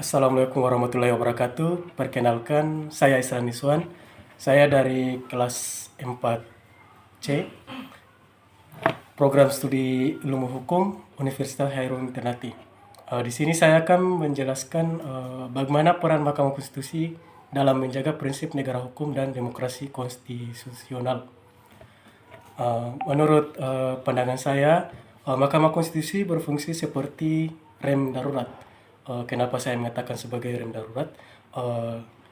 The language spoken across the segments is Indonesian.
Assalamualaikum warahmatullahi wabarakatuh. Perkenalkan, saya Isran Niswan. Saya dari kelas 4C, Program Studi Ilmu Hukum Universitas Hairul Ternate. Di sini saya akan menjelaskan bagaimana peran Mahkamah Konstitusi dalam menjaga prinsip negara hukum dan demokrasi konstitusional. Menurut pandangan saya, Mahkamah Konstitusi berfungsi seperti rem darurat. Kenapa saya mengatakan sebagai rem darurat?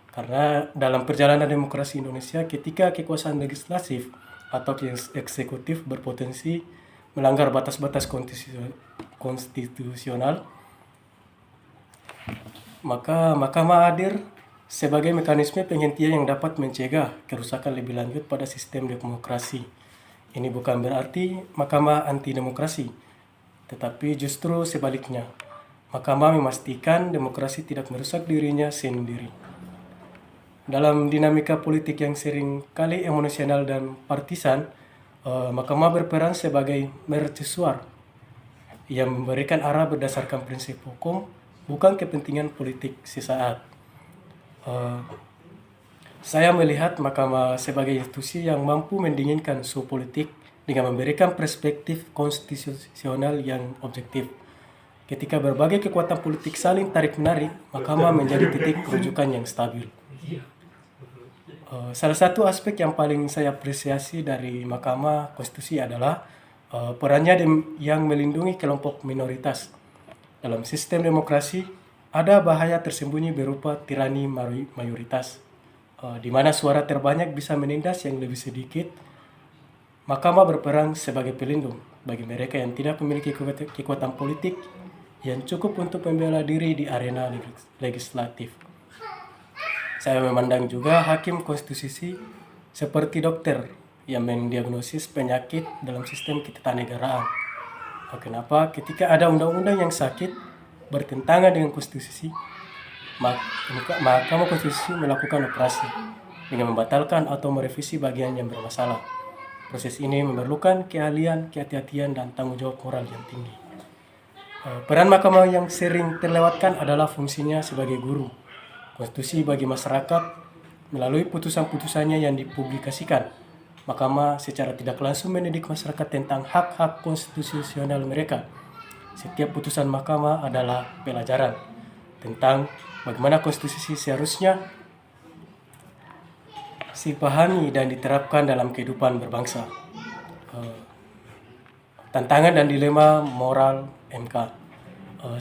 Karena dalam perjalanan demokrasi Indonesia, ketika kekuasaan legislatif atau eksekutif berpotensi melanggar batas-batas konstitusional, maka mahkamah hadir sebagai mekanisme penghentian yang dapat mencegah kerusakan lebih lanjut pada sistem demokrasi. Ini bukan berarti mahkamah anti demokrasi, tetapi justru sebaliknya. Mahkamah memastikan demokrasi tidak merusak dirinya sendiri. Dalam dinamika politik yang sering kali emosional dan partisan, mahkamah berperan sebagai mercusuar yang memberikan arah berdasarkan prinsip hukum, bukan kepentingan politik sesaat. Saya melihat mahkamah sebagai institusi yang mampu mendinginkan suhu politik dengan memberikan perspektif konstitusional yang objektif. Ketika berbagai kekuatan politik saling tarik-menarik, mahkamah menjadi titik rujukan yang stabil. Salah satu aspek yang paling saya apresiasi dari Mahkamah Konstitusi adalah perannya yang melindungi kelompok minoritas. Dalam sistem demokrasi, ada bahaya tersembunyi berupa tirani mayoritas, di mana suara terbanyak bisa menindas yang lebih sedikit. Mahkamah berperan sebagai pelindung bagi mereka yang tidak memiliki kekuatan politik yang cukup untuk membela diri di arena legislatif. Saya memandang juga hakim konstitusi seperti dokter yang mendiagnosis penyakit dalam sistem ketatanegaraan. Kenapa? Ketika ada undang-undang yang sakit bertentangan dengan konstitusi, Mahkamah Konstitusi melakukan operasi dengan membatalkan atau merevisi bagian yang bermasalah. Proses ini memerlukan keahlian, kehati-hatian, dan tanggung jawab moral yang tinggi. Peran mahkamah yang sering terlewatkan adalah fungsinya sebagai guru konstitusi bagi masyarakat melalui putusan-putusannya yang dipublikasikan. Mahkamah secara tidak langsung mendidik masyarakat tentang hak-hak konstitusional mereka. Setiap putusan mahkamah adalah pelajaran tentang bagaimana konstitusi seharusnya dipahami dan diterapkan dalam kehidupan berbangsa. Tantangan dan dilema moral MK.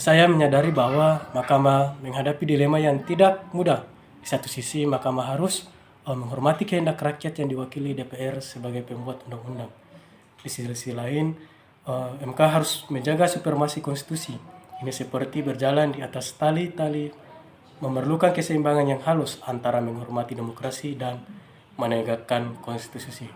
Saya menyadari bahwa mahkamah menghadapi dilema yang tidak mudah. Di satu sisi, mahkamah harus menghormati kehendak rakyat yang diwakili DPR sebagai pembuat undang-undang. Di sisi lain, MK harus menjaga supremasi konstitusi. Ini seperti berjalan di atas tali-tali, memerlukan keseimbangan yang halus antara menghormati demokrasi dan menegakkan konstitusi.